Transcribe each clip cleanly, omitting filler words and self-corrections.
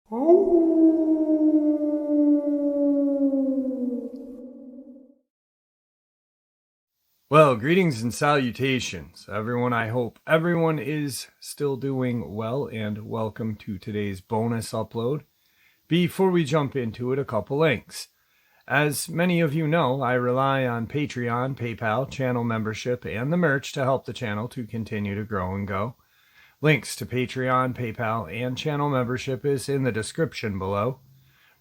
Well, greetings and salutations, everyone. I hope everyone is still doing well, and welcome to today's bonus upload. Before we jump into it, a couple links. As many of you know, I rely on Patreon, PayPal, channel membership, and the merch to help the channel to continue to grow and go. Links to Patreon, PayPal, and channel membership is in the description below.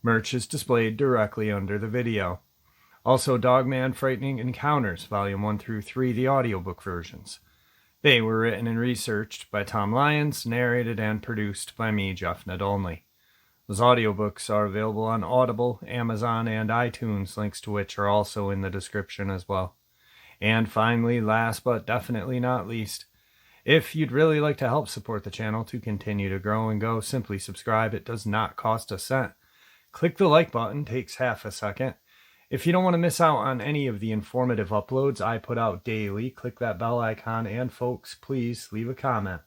Merch is displayed directly under the video. Also, Dogman Frightening Encounters, Volume 1 through 3, the audiobook versions. They were written and researched by Tom Lyons, narrated and produced by me, Jeff Nadolny. Those audiobooks are available on Audible, Amazon, and iTunes, links to which are also in the description as well. And finally, last but definitely not least, if you'd really like to help support the channel to continue to grow and go, simply subscribe. It does not cost a cent. Click the like button, takes half a second. If you don't want to miss out on any of the informative uploads I put out daily, click that bell icon, and folks, please leave a comment.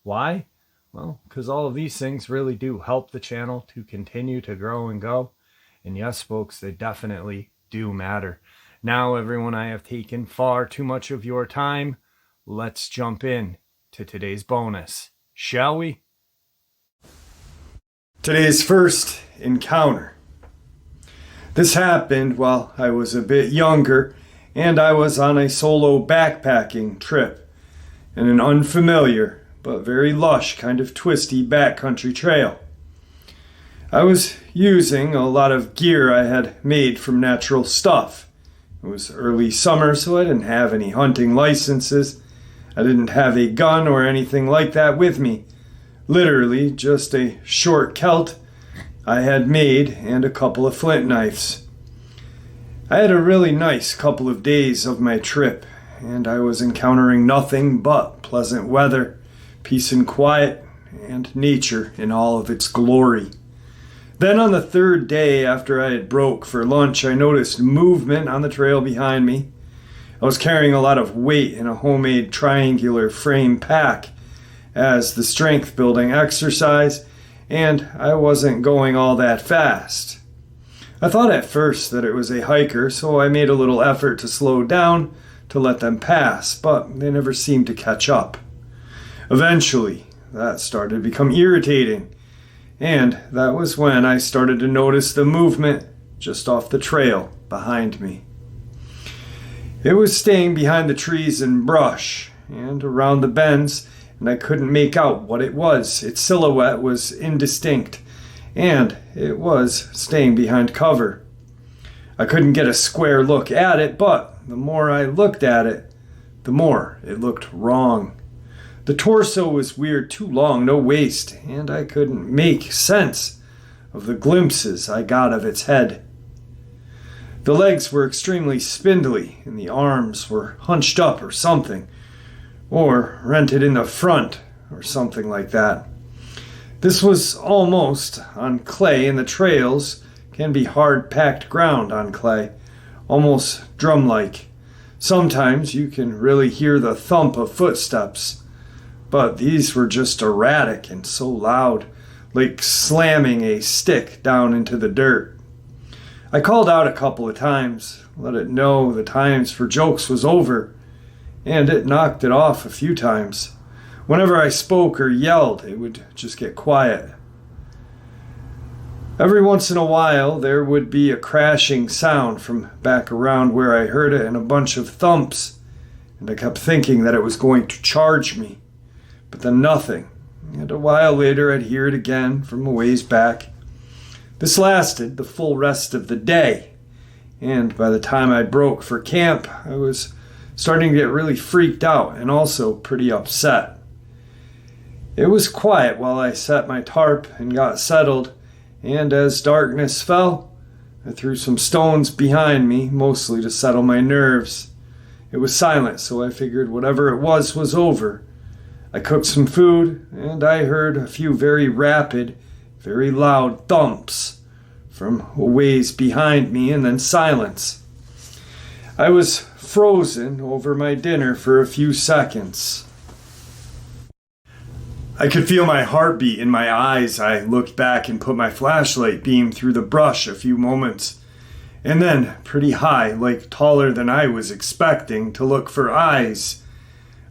Why? Well, because all of these things really do help the channel to continue to grow and go. And yes, folks, they definitely do matter. Now, everyone, I have taken far too much of your time. Let's jump in to today's bonus, shall we? Today's first encounter. This happened while I was a bit younger, and I was on a solo backpacking trip in an unfamiliar but very lush kind of twisty backcountry trail. I was using a lot of gear I had made from natural stuff. It was early summer, so I didn't have any hunting licenses. I didn't have a gun or anything like that with me. Literally just a short kilt I had made and a couple of flint knives. I had a really nice couple of days of my trip, and I was encountering nothing but pleasant weather, peace and quiet, and nature in all of its glory. Then on the third day after I had broke for lunch, I noticed movement on the trail behind me. I was carrying a lot of weight in a homemade triangular frame pack as the strength building exercise, and I wasn't going all that fast. I thought at first that it was a hiker, so I made a little effort to slow down to let them pass, but they never seemed to catch up. Eventually, that started to become irritating, and that was when I started to notice the movement just off the trail behind me. It was staying behind the trees and brush and around the bends, and I couldn't make out what it was. Its silhouette was indistinct, and it was staying behind cover. I couldn't get a square look at it, but the more I looked at it, the more it looked wrong. The torso was weird, too long, no waist, and I couldn't make sense of the glimpses I got of its head. The legs were extremely spindly, and the arms were hunched up or something, or rented in the front, or something like that. This was almost on clay, and the trails can be hard-packed ground on clay, almost drum-like. Sometimes you can really hear the thump of footsteps, but these were just erratic and so loud, like slamming a stick down into the dirt. I called out a couple of times, let it know the times for jokes was over, and it knocked it off a few times. Whenever I spoke or yelled, it would just get quiet. Every once in a while, there would be a crashing sound from back around where I heard it and a bunch of thumps, and I kept thinking that it was going to charge me. But then nothing, and a while later I'd hear it again from a ways back. This lasted the full rest of the day, and by the time I broke for camp, I was starting to get really freaked out and also pretty upset. It was quiet while I set my tarp and got settled, and as darkness fell, I threw some stones behind me, mostly to settle my nerves. It was silent, so I figured whatever it was over. I cooked some food, and I heard a few very rapid, very loud thumps from a ways behind me, and then silence. I was frozen over my dinner for a few seconds. I could feel my heartbeat in my eyes. I looked back and put my flashlight beam through the brush a few moments. And then, pretty high, like taller than I was expecting, to look for eyes,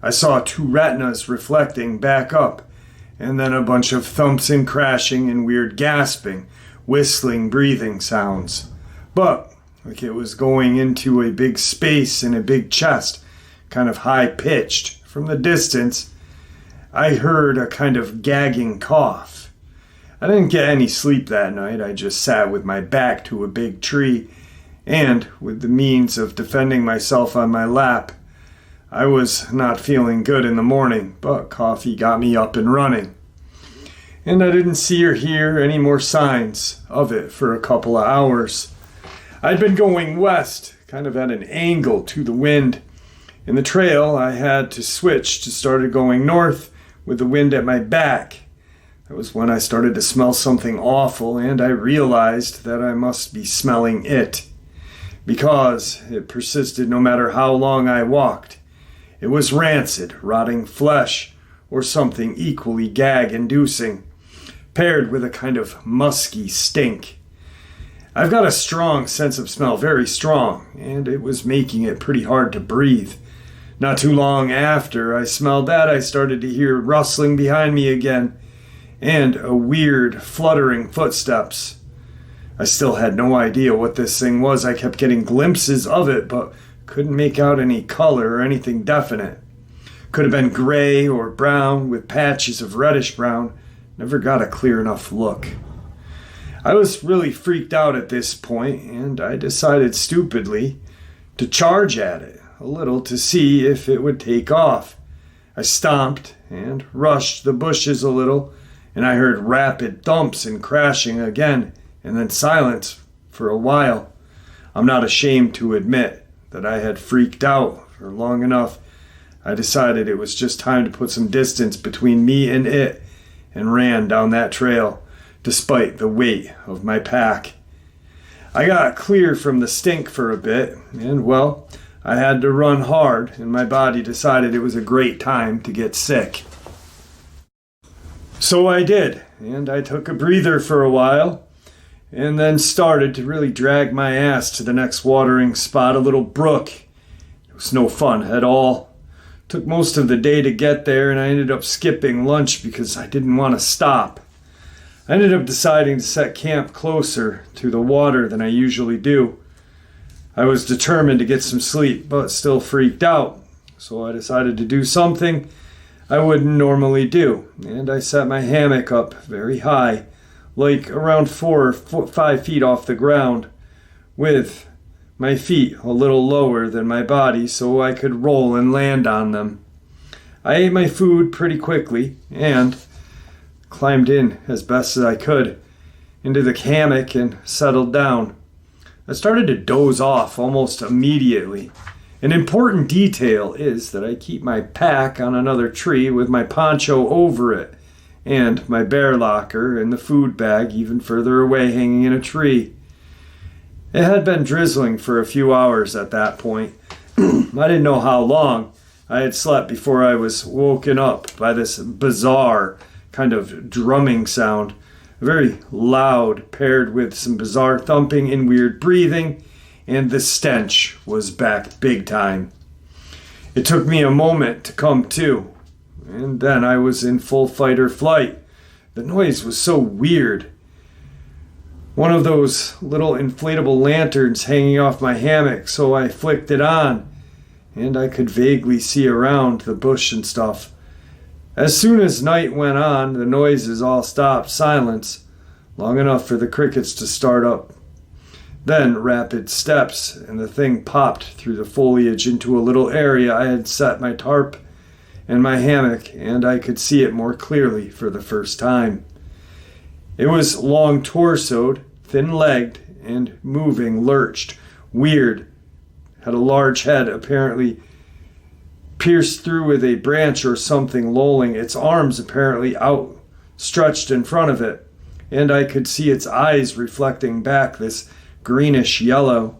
I saw two retinas reflecting back up, and then a bunch of thumps and crashing and weird gasping, whistling, breathing sounds. But, like it was going into a big space in a big chest, kind of high-pitched. From the distance, I heard a kind of gagging cough. I didn't get any sleep that night. I just sat with my back to a big tree, and with the means of defending myself on my lap. I was not feeling good in the morning, but coffee got me up and running. And I didn't see or hear any more signs of it for a couple of hours. I'd been going west, kind of at an angle to the wind. In the trail, I had to switch to started going north with the wind at my back. That was when I started to smell something awful, and I realized that I must be smelling it. Because it persisted no matter how long I walked. It was rancid, rotting flesh, or something equally gag-inducing, paired with a kind of musky stink. I've got a strong sense of smell, very strong, and it was making it pretty hard to breathe. Not too long after I smelled that, I started to hear rustling behind me again, and a weird, fluttering footsteps. I still had no idea what this thing was. I kept getting glimpses of it, but couldn't make out any color or anything definite. Could have been gray or brown with patches of reddish brown. Never got a clear enough look. I was really freaked out at this point, and I decided stupidly to charge at it a little to see if it would take off. I stomped and rushed the bushes a little, and I heard rapid thumps and crashing again, and then silence for a while. I'm not ashamed to admit that I had freaked out for long enough. I decided it was just time to put some distance between me and it, and ran down that trail, despite the weight of my pack. I got clear from the stink for a bit, and well, I had to run hard, and my body decided it was a great time to get sick. So I did, and I took a breather for a while, and then started to really drag my ass to the next watering spot, a little brook. It was no fun at all. Took most of the day to get there, and I ended up skipping lunch because I didn't want to stop. I ended up deciding to set camp closer to the water than I usually do. I was determined to get some sleep, but still freaked out, so I decided to do something I wouldn't normally do, and I set my hammock up very high, like around 4 or 5 feet off the ground, with my feet a little lower than my body so I could roll and land on them. I ate my food pretty quickly and climbed in as best as I could into the hammock and settled down. I started to doze off almost immediately. An important detail is that I keep my pack on another tree with my poncho over it, and my bear locker and the food bag even further away hanging in a tree. It had been drizzling for a few hours at that point. I didn't know how long I had slept before I was woken up by this bizarre kind of drumming sound, very loud, paired with some bizarre thumping and weird breathing, and the stench was back big time. It took me a moment to come to, and then I was in full fight or flight. The noise was so weird. One of those little inflatable lanterns hanging off my hammock, so I flicked it on, and I could vaguely see around the bush and stuff. As soon as night went on, the noises all stopped. Silence, long enough for the crickets to start up. Then rapid steps, and the thing popped through the foliage into a little area I had set my tarp and my hammock, and I could see it more clearly for the first time. It was long-torsoed, thin-legged, and moving, lurched, weird, had a large head apparently pierced through with a branch or something, lolling, its arms apparently outstretched in front of it, and I could see its eyes reflecting back this greenish yellow.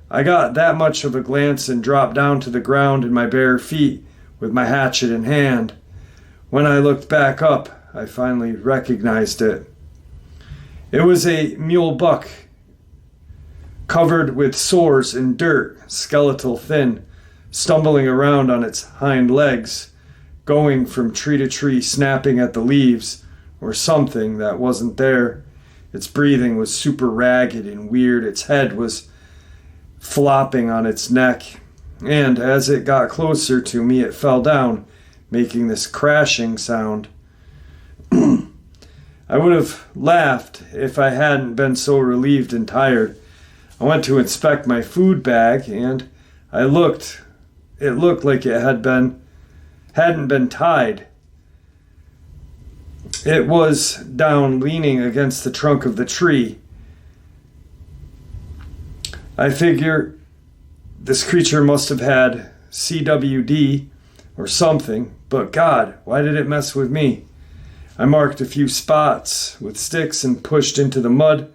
I got that much of a glance and dropped down to the ground in my bare feet with my hatchet in hand. When I looked back up, I finally recognized it. It was a mule buck, covered with sores and dirt, skeletal thin, stumbling around on its hind legs, going from tree to tree, snapping at the leaves, or something that wasn't there. Its breathing was super ragged and weird. Its head was flopping on its neck, and as it got closer to me, it fell down, making this crashing sound. I would have laughed if I hadn't been so relieved and tired. I went to inspect my food bag, and it looked like it hadn't been tied. It was down, leaning against the trunk of the tree. I figure this creature must have had CWD or something, but God, why did it mess with me? I marked a few spots with sticks and pushed into the mud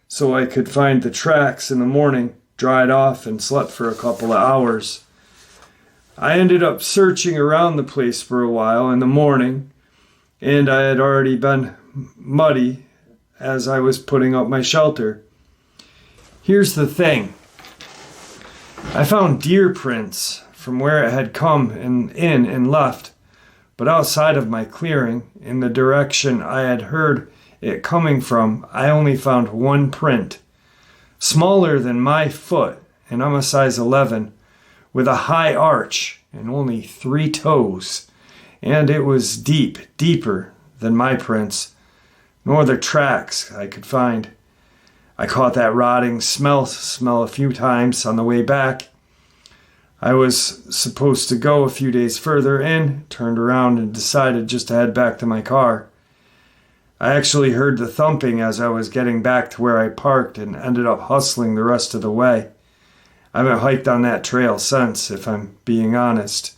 so I could find the tracks in the morning, dried off, and slept for a couple of hours. I ended up searching around the place for a while in the morning, and I had already been muddy as I was putting up my shelter. Here's the thing. I found deer prints from where it had come in and left, but outside of my clearing, in the direction I had heard it coming from, I only found one print, smaller than my foot, and I'm a size 11, with a high arch and only 3 toes, and it was deeper than my prints. No other tracks I could find. I caught that rotting smell a few times on the way back. I was supposed to go a few days further in, turned around and decided just to head back to my car. I actually heard the thumping as I was getting back to where I parked and ended up hustling the rest of the way. I haven't hiked on that trail since, if I'm being honest.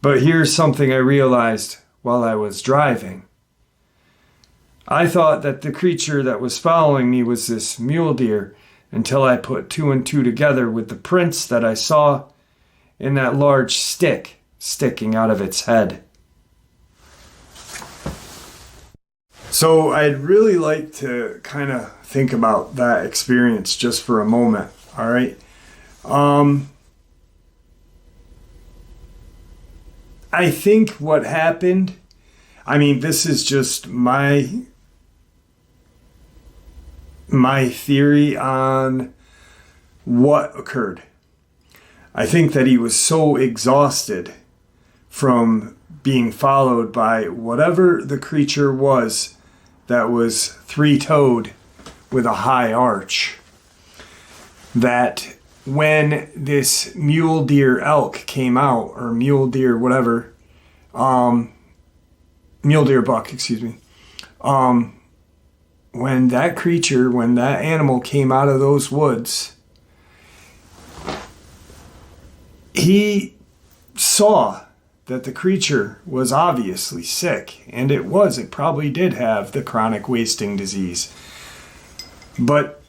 But here's something I realized while I was driving. I thought that the creature that was following me was this mule deer until I put 2 and 2 together with the prints that I saw in that large stick sticking out of its head. So I'd really like to kind of think about that experience just for a moment, all right? I think what happened, this is just my theory on what occurred. I think that he was so exhausted from being followed by whatever the creature was that was 3-toed with a high arch, that when this mule deer elk came out, or mule deer whatever, mule deer buck, when that animal came out of those woods, he saw that the creature was obviously sick, and it probably did have the chronic wasting disease. But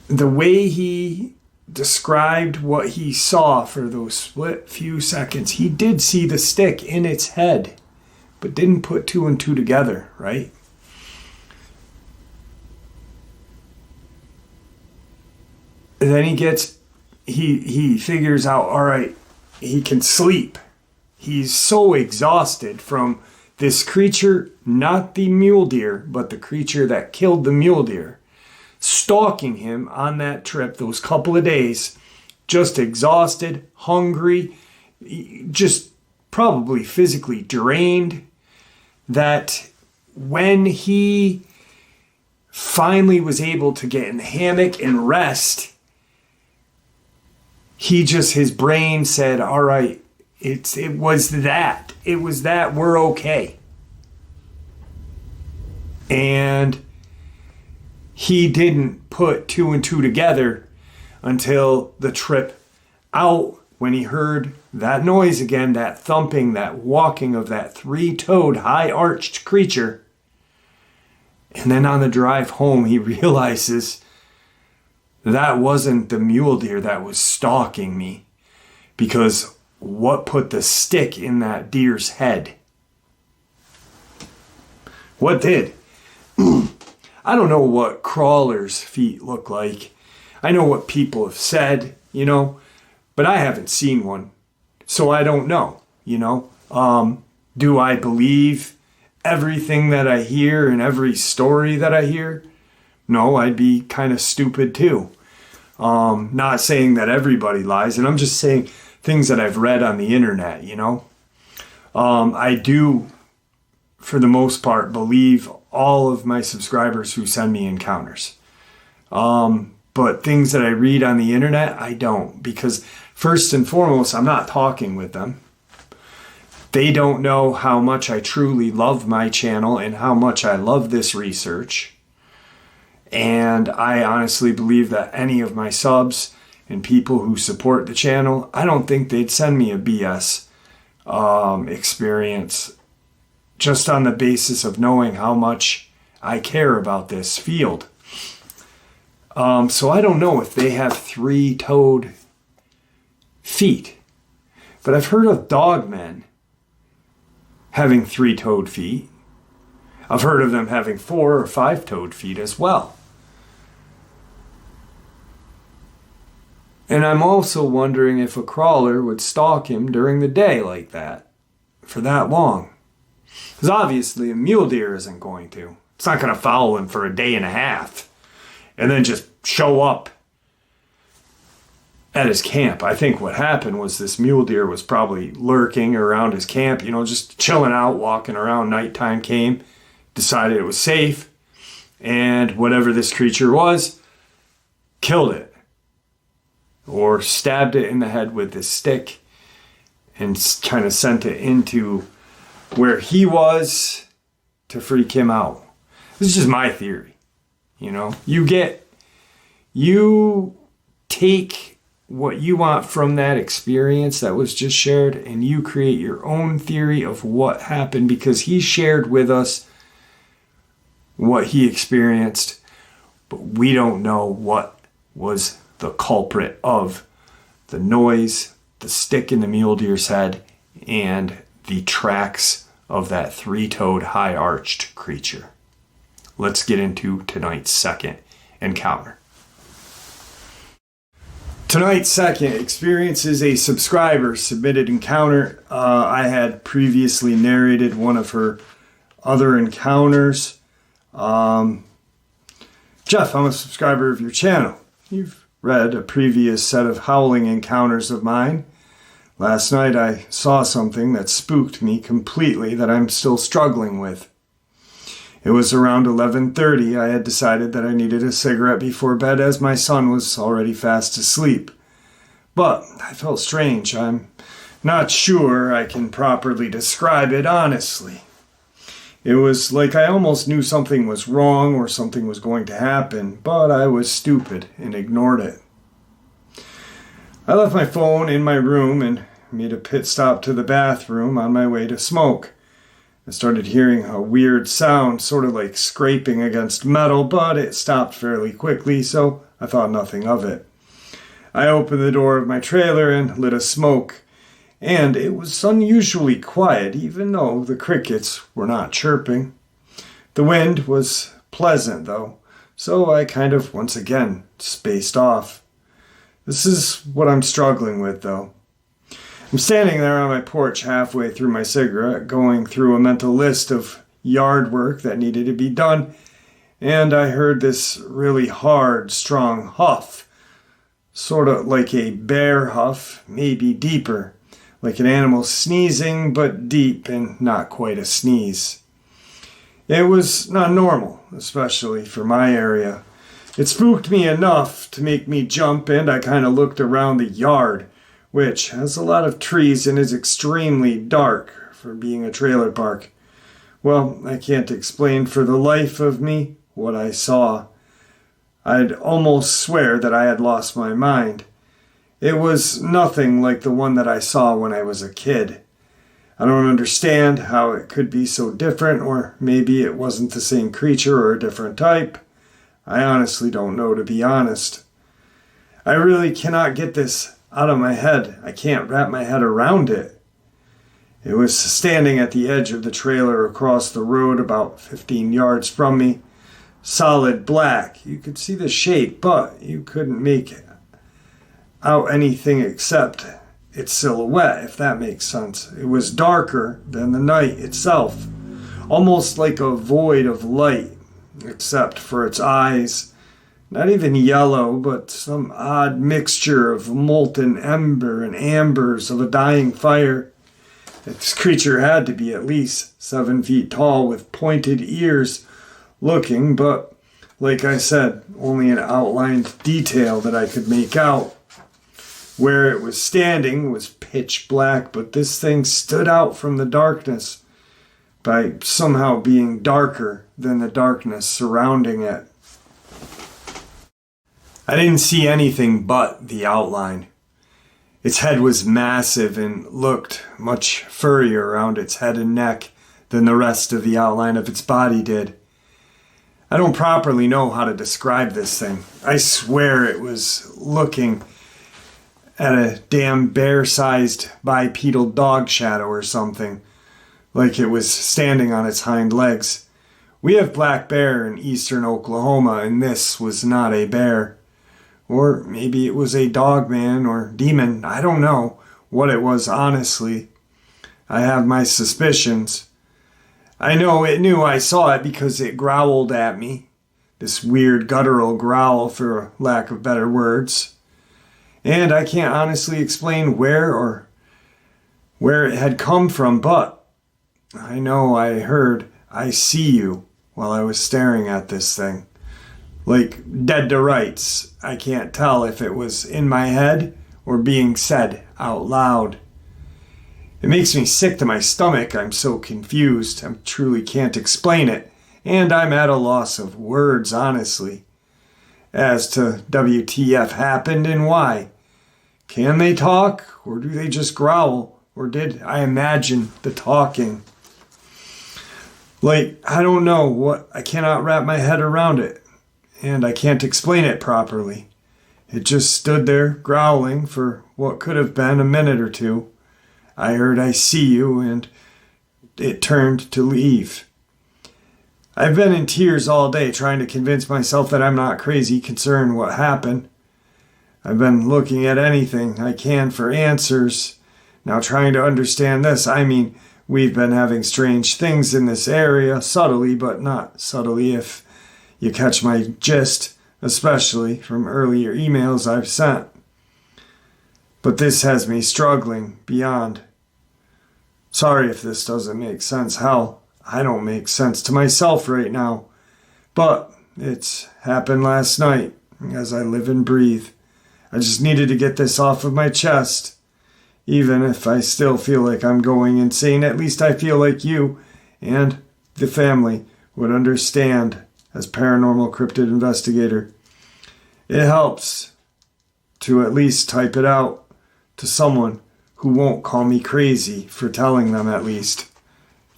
the way he described what he saw for those split few seconds, he did see the stick in its head, but didn't put 2 and 2 together, right? And then he figures out, all right, he can sleep. He's so exhausted from this creature, not the mule deer, but the creature that killed the mule deer, stalking him on that trip, those couple of days, just exhausted, hungry, just probably physically drained, that when he finally was able to get in the hammock and rest, his brain said, all right, it was that, we're okay. And he didn't put 2 and 2 together until the trip out, when he heard that noise again, that thumping, that walking of that 3-toed, high-arched creature. And then on the drive home, he realizes that wasn't the mule deer that was stalking me, because what put the stick in that deer's head. What did? I don't know what crawlers' feet look like. I know what people have said, but I haven't seen one. So I don't know, Do I believe everything that I hear and every story that I hear? No, I'd be kind of stupid too. Not saying that everybody lies, and I'm just saying things that I've read on the internet, I do, for the most part, believe all of my subscribers who send me encounters. But things that I read on the internet, I don't. Because first and foremost, I'm not talking with them. They don't know how much I truly love my channel and how much I love this research. And I honestly believe that any of my subs and people who support the channel, I don't think they'd send me a BS experience just on the basis of knowing how much I care about this field. So I don't know if they have three-toed feet, but I've heard of dogmen having three-toed feet. I've heard of them having 4 or 5-toed feet as well. And I'm also wondering if a crawler would stalk him during the day like that, for that long. Because obviously a mule deer isn't going to. It's not going to follow him for a day and a half and then just show up at his camp. I think what happened was this mule deer was probably lurking around his camp, just chilling out, walking around. Nighttime came, decided it was safe, and whatever this creature was, killed it. Or stabbed it in the head with this stick and kind of sent it into where he was to freak him out. This is just my theory. You take what you want from that experience that was just shared and you create your own theory of what happened, because he shared with us what he experienced, but we don't know what was the culprit of the noise, the stick in the mule deer's head, and the tracks of that three-toed, high-arched creature. Let's get into tonight's second encounter. Tonight's second experience is a subscriber submitted encounter. I had previously narrated one of her other encounters. Jeff, I'm a subscriber of your channel. You've read a previous set of howling encounters of mine. Last night I saw something that spooked me completely that I'm still struggling with. It was around 11:30. I had decided that I needed a cigarette before bed as my son was already fast asleep. But I felt strange. I'm not sure I can properly describe it honestly. It was like I almost knew something was wrong or something was going to happen, but I was stupid and ignored it. I left my phone in my room and made a pit stop to the bathroom on my way to smoke. I started hearing a weird sound, sort of like scraping against metal, but it stopped fairly quickly, so I thought nothing of it. I opened the door of my trailer and lit a smoke, and it was unusually quiet, even though the crickets were not chirping. The wind was pleasant, though, so I kind of, once again, spaced off. This is what I'm struggling with, though. I'm standing there on my porch halfway through my cigarette, going through a mental list of yard work that needed to be done, and I heard this really hard, strong huff, sort of like a bear huff, maybe deeper, like an animal sneezing, but deep and not quite a sneeze. It was not normal, especially for my area. It spooked me enough to make me jump, and I kind of looked around the yard, which has a lot of trees and is extremely dark for being a trailer park. Well, I can't explain for the life of me what I saw. I'd almost swear that I had lost my mind. It was nothing like the one that I saw when I was a kid. I don't understand how it could be so different, or maybe it wasn't the same creature or a different type. I honestly don't know, to be honest. I really cannot get this out of my head. I can't wrap my head around it. It was standing at the edge of the trailer across the road about 15 yards from me. Solid black. You could see the shape, but you couldn't make out anything except its silhouette, if that makes sense. It was darker than the night itself, almost like a void of light, except for its eyes. Not even yellow, but some odd mixture of molten ember and ambers of a dying fire. This creature had to be at least 7 feet tall with pointed ears looking, but like I said, only an outlined detail that I could make out. Where it was standing was pitch black, but this thing stood out from the darkness by somehow being darker than the darkness surrounding it. I didn't see anything but the outline. Its head was massive and looked much furrier around its head and neck than the rest of the outline of its body did. I don't properly know how to describe this thing. I swear it was looking at a damn bear-sized bipedal dog shadow or something, like it was standing on its hind legs. We have black bear in eastern Oklahoma, and this was not a bear. Or maybe it was a dogman or demon. I don't know what it was, honestly. I have my suspicions. I know it knew I saw it because it growled at me. This weird guttural growl, for lack of better words. And I can't honestly explain where it had come from, but I know I heard "I see you" while I was staring at this thing. Like dead to rights. I can't tell if it was in my head or being said out loud. It makes me sick to my stomach. I'm so confused. I truly can't explain it. And I'm at a loss of words, honestly, as to WTF happened and why. Can they talk, or do they just growl? Or did I imagine the talking? Like, I don't know what. I cannot wrap my head around it. And I can't explain it properly. It just stood there growling for what could have been a minute or two. I heard "I see you," and it turned to leave. I've been in tears all day trying to convince myself that I'm not crazy concerning what happened. I've been looking at anything I can for answers. Now trying to understand this, I mean, we've been having strange things in this area, subtly but not subtly if you catch my gist, especially from earlier emails I've sent. But this has me struggling beyond. Sorry if this doesn't make sense. Hell, I don't make sense to myself right now. But it's happened last night as I live and breathe. I just needed to get this off of my chest. Even if I still feel like I'm going insane, at least I feel like you and the family would understand. As paranormal cryptid investigator, it helps to at least type it out to someone who won't call me crazy for telling them at least.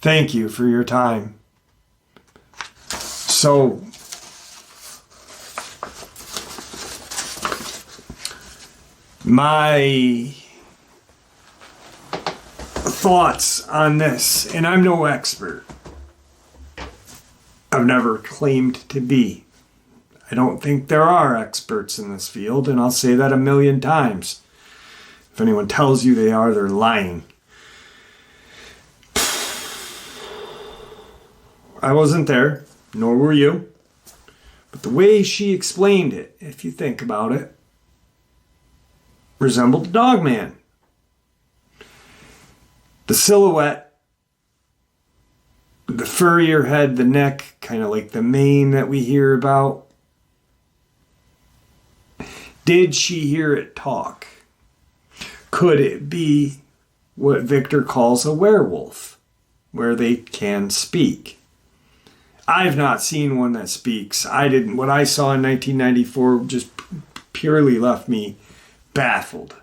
Thank you for your time. So, my thoughts on this, and I'm no expert. I've never claimed to be. I don't think there are experts in this field, and I'll say that 1,000,000 times. If anyone tells you they are, they're lying. I wasn't there, nor were you. But the way she explained it, if you think about it, resembled Dogman. The silhouette, the furrier head, the neck, kind of like the mane that we hear about. Did she hear it talk? Could it be what Victor calls a werewolf, where they can speak? I've not seen one that speaks. What I saw in 1994 just purely left me baffled.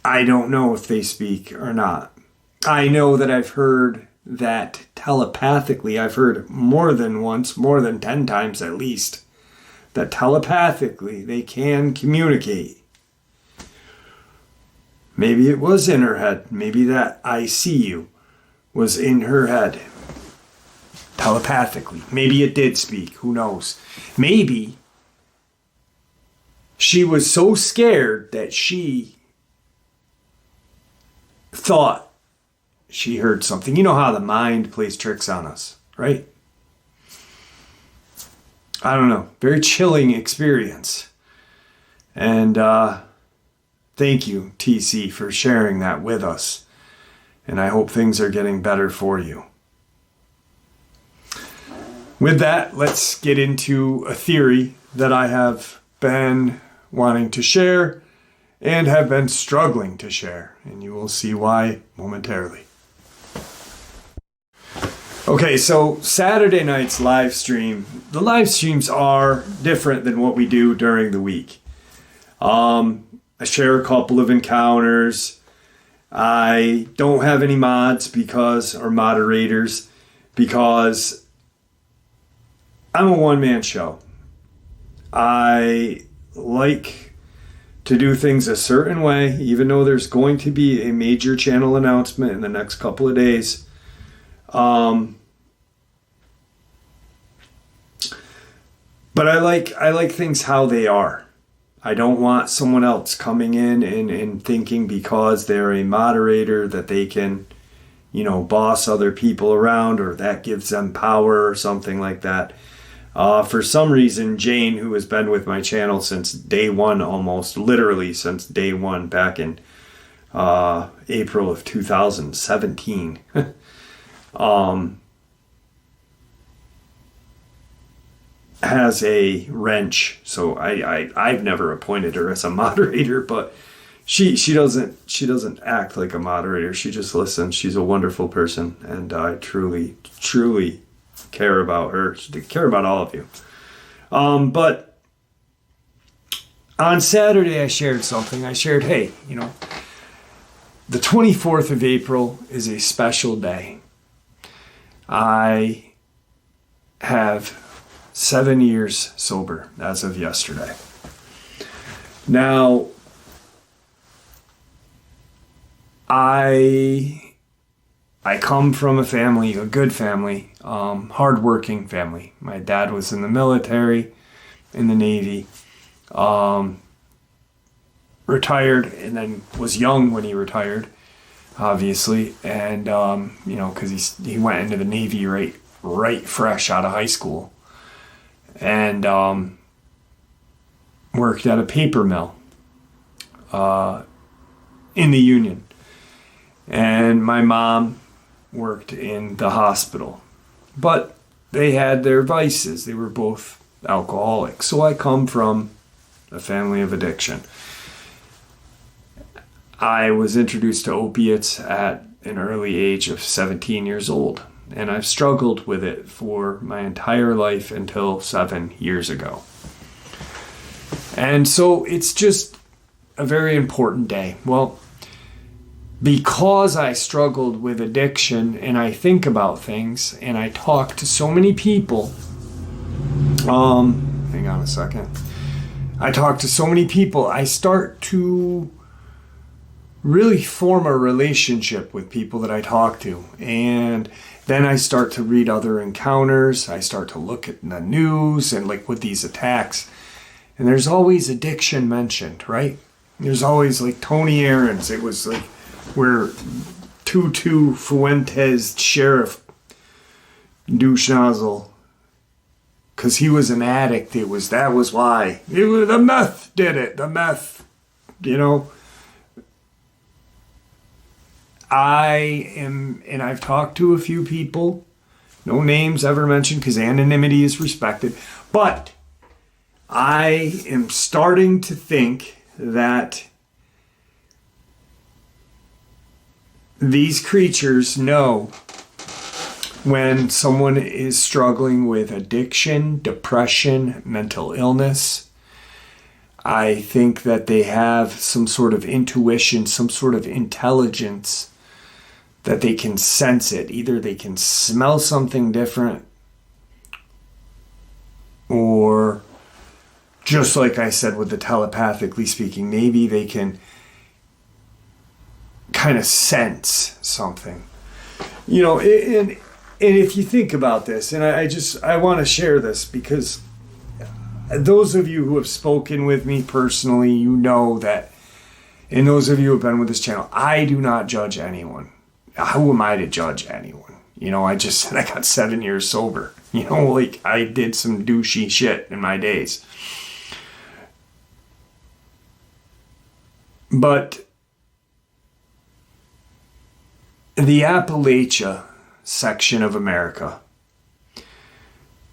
I don't know if they speak or not. I know that I've heard that telepathically. I've heard more than once, more than 10 times at least, that telepathically they can communicate. Maybe it was in her head. Maybe that "I see you" was in her head. Telepathically. Maybe it did speak. Who knows? Maybe she was so scared that she thought she heard something. You know how the mind plays tricks on us, right? I don't know. Very chilling experience. And thank you, TC, for sharing that with us. And I hope things are getting better for you. With that, let's get into a theory that I have been wanting to share and have been struggling to share. And you will see why momentarily. Okay, so Saturday night's live stream. The live streams are different than what we do during the week. I share a couple of encounters. I don't have any mods or moderators because I'm a one-man show. I like to do things a certain way, even though there's going to be a major channel announcement in the next couple of days. But I like things how they are. I don't want someone else coming in and thinking because they're a moderator that they can, boss other people around, or that gives them power or something like that. For some reason, Jane, who has been with my channel since day one, almost literally since day one, back in April of 2017, has a wrench. So I've never appointed her as a moderator, but she doesn't act like a moderator. She just listens. She's a wonderful person, and I truly care about her. I care about all of you. But on Saturday I shared something. I shared, hey, the 24th of April is a special day. I have 7 years sober as of yesterday. Now, I come from a good family, hardworking family. My dad was in the military, in the Navy, retired, and then was young when he retired, obviously, and because he went into the Navy right fresh out of high school, and worked at a paper mill in the Union, and my mom worked in the hospital, but they had their vices. They were both alcoholics. So I come from a family of addiction. I was introduced to opiates at an early age of 17 years old, and I've struggled with it for my entire life until 7 years ago. And so it's just a very important day. Well, because I struggled with addiction and I think about things and I talk to so many people, hang on a second. I talk to so many people, I start to really form a relationship with people that I talk to. And then I start to read other encounters. I start to look at the news and with these attacks. And there's always addiction mentioned, right? There's always Tony Aarons. It was where Tutu Fuentes Sheriff douche nozzle, because he was an addict. That was why. The meth did it. The meth, and I've talked to a few people, no names ever mentioned because anonymity is respected, but I am starting to think that these creatures know when someone is struggling with addiction, depression, mental illness. I think that they have some sort of intuition, some sort of intelligence that they can sense it. Either they can smell something different, or just like I said with the telepathically speaking, maybe they can kind of sense something. You know, and if you think about this, and I want to share this because those of you who have spoken with me personally, you know that, and those of you who have been with this channel, I do not judge anyone. Who am I to judge anyone? You know, I just said I got 7 years sober. You know, like I did some douchey shit in my days. But the Appalachia section of America,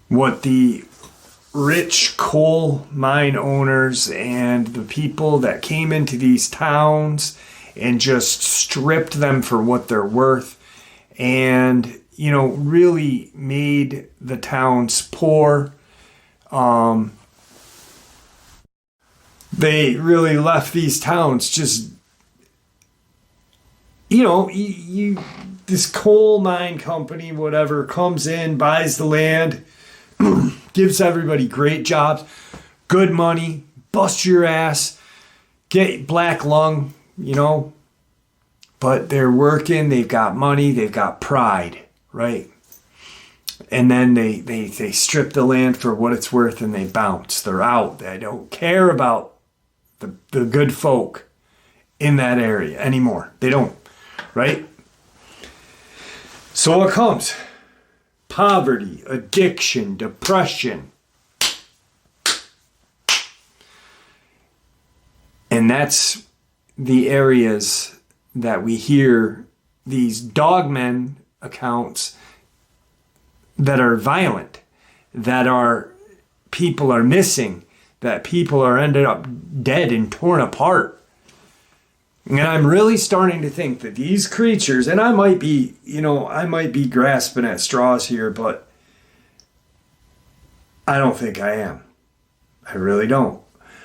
what the rich coal mine owners and the people that came into these towns and just stripped them for what they're worth and, you know, really made the towns poor. They really left these towns just, you know, this coal mine company, whatever, comes in, buys the land, gives everybody great jobs, good money, bust your ass, get black lung, you know. But they're working, they've got money, they've got pride, right? And then they strip the land for what it's worth and they bounce. They're out. They don't care about the good folk in that area anymore. They don't, right? So what comes? Poverty, addiction, depression. And that's the areas that we hear these dogmen accounts that are violent, that are people are missing, that people are ended up dead and torn apart. And I'm really starting to think that these creatures, and I might be grasping at straws here, but I don't think I am. I really don't.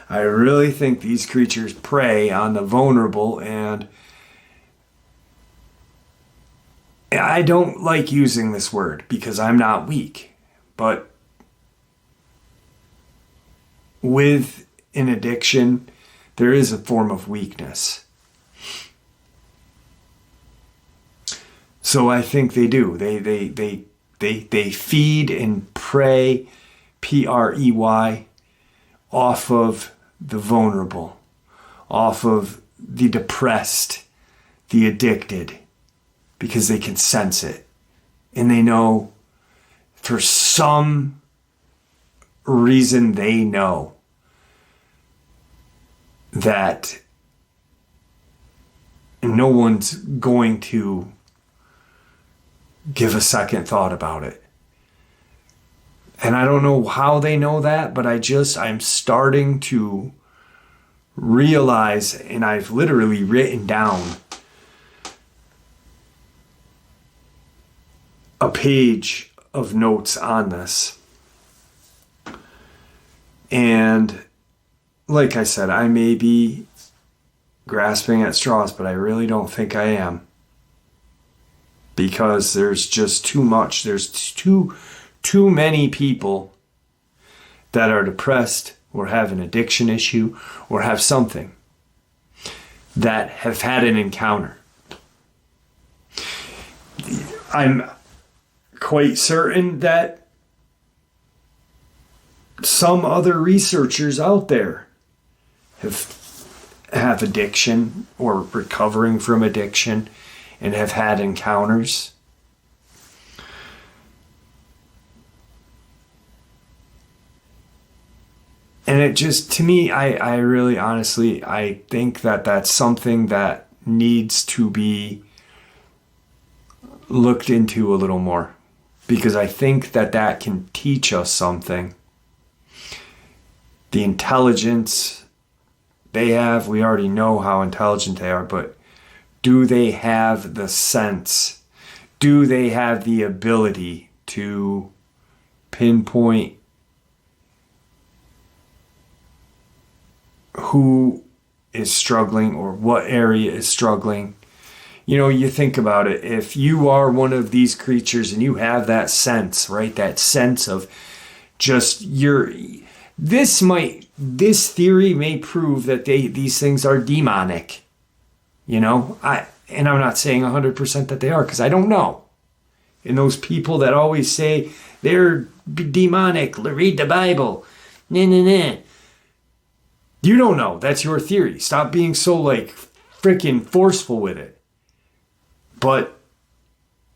I really think these creatures prey on the vulnerable, and I don't like using this word because I'm not weak, but with an addiction, there is a form of weakness. So I think they do. They feed and prey, prey, off of the vulnerable, off of the depressed, the addicted, because they can sense it. And they know, for some reason they know that no one's going to give a second thought about it. And I don't know how they know that, but I'm starting to realize, and I've literally written down a page of notes on this. And like I said, I may be grasping at straws, but I really don't think I am. Because there's just too much. There's too many people that are depressed or have an addiction issue or have something that have had an encounter. I'm quite certain that some other researchers out there have addiction or recovering from addiction and have had encounters. And it just, to me, I really honestly, I think that that's something that needs to be looked into a little more. Because I think that that can teach us something. The intelligence they have, we already know how intelligent they are, but do they have the sense? Do they have the ability to pinpoint who is struggling or what area is struggling? You know, you think about it. If you are one of these creatures and you have that sense, right? That sense of just this theory may prove that these things are demonic. You know, I'm not saying 100% that they are, because I don't know. And those people that always say they're demonic, read the Bible, nah, nah, nah. You don't know. That's your theory. Stop being so like freaking forceful with it. But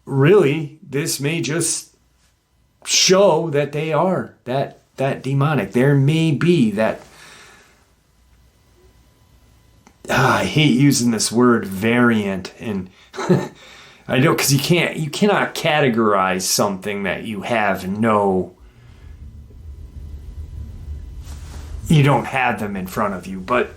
really, this may just show that they are that demonic. There may be that. I hate using this word variant, and I don't, because you cannot categorize something that you don't have them in front of you. But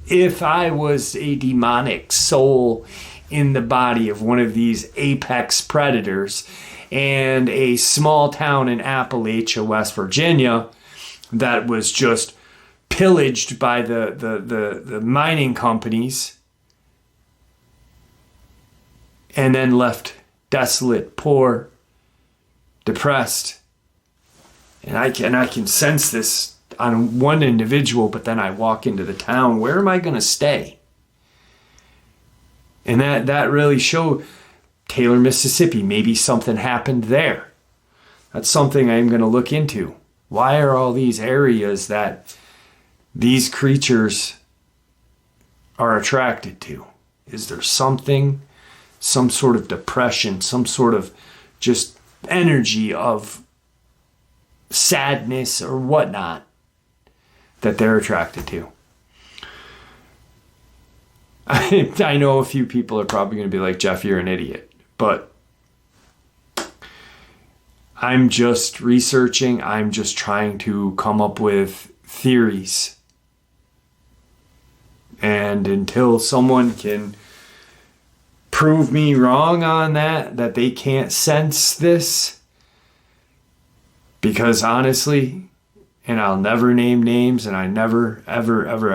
if I was a demonic soul in the body of one of these apex predators, and a small town in Appalachia, West Virginia, that was just pillaged by the mining companies and then left desolate, poor, depressed, and I can sense this on one individual, but then I walk into the town, where am I going to stay? And that really showed Taylor, Mississippi. Maybe something happened there. That's something I'm going to look into. Why are all these areas that these creatures are attracted to? Is there something, some sort of depression, some sort of just energy of sadness or whatnot that they're attracted to? I know a few people are probably going to be like, Jeff, you're an idiot. But I'm just researching. I'm just trying to come up with theories. And until someone can prove me wrong on that they can't sense this, because honestly, and I'll never name names, and I never, ever,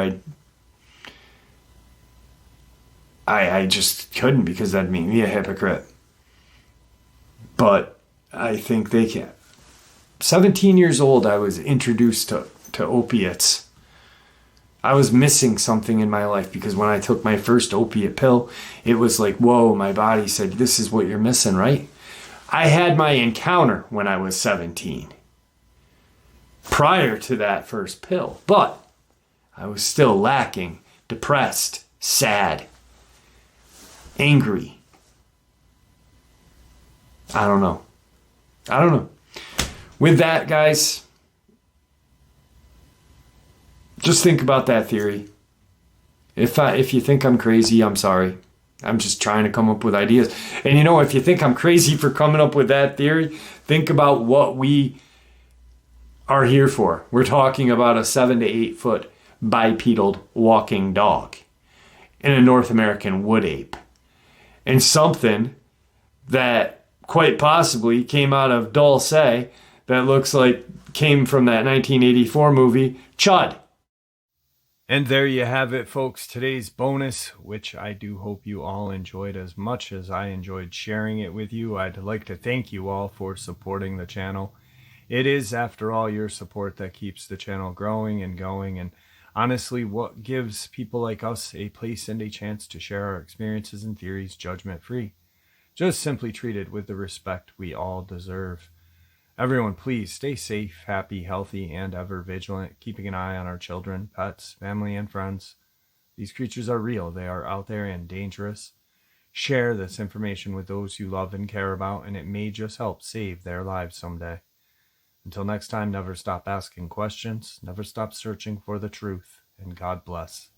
I just couldn't, because that'd make me a hypocrite. But I think they can. 17 years old, I was introduced to opiates. I was missing something in my life, because when I took my first opiate pill, it was like, whoa, my body said, this is what you're missing, right? I had my encounter when I was 17, prior to that first pill, but I was still lacking, depressed, sad, angry. I don't know. With that, guys, just think about that theory. If you think I'm crazy, I'm sorry. I'm just trying to come up with ideas. And if you think I'm crazy for coming up with that theory, think about what we are here for. We're talking about a 7 to 8 foot bipedal walking dog and a North American wood ape. And something that quite possibly came out of Dulce that looks like came from that 1984 movie, Chud. And there you have it, folks. Today's bonus, which I do hope you all enjoyed as much as I enjoyed sharing it with you. I'd like to thank you all for supporting the channel. It is, after all, your support that keeps the channel growing and going, and honestly, what gives people like us a place and a chance to share our experiences and theories judgment-free. Just simply treated with the respect we all deserve. Everyone, please stay safe, happy, healthy, and ever vigilant, keeping an eye on our children, pets, family, and friends. These creatures are real. They are out there and dangerous. Share this information with those you love and care about, and it may just help save their lives someday. Until next time, never stop asking questions, never stop searching for the truth, and God bless.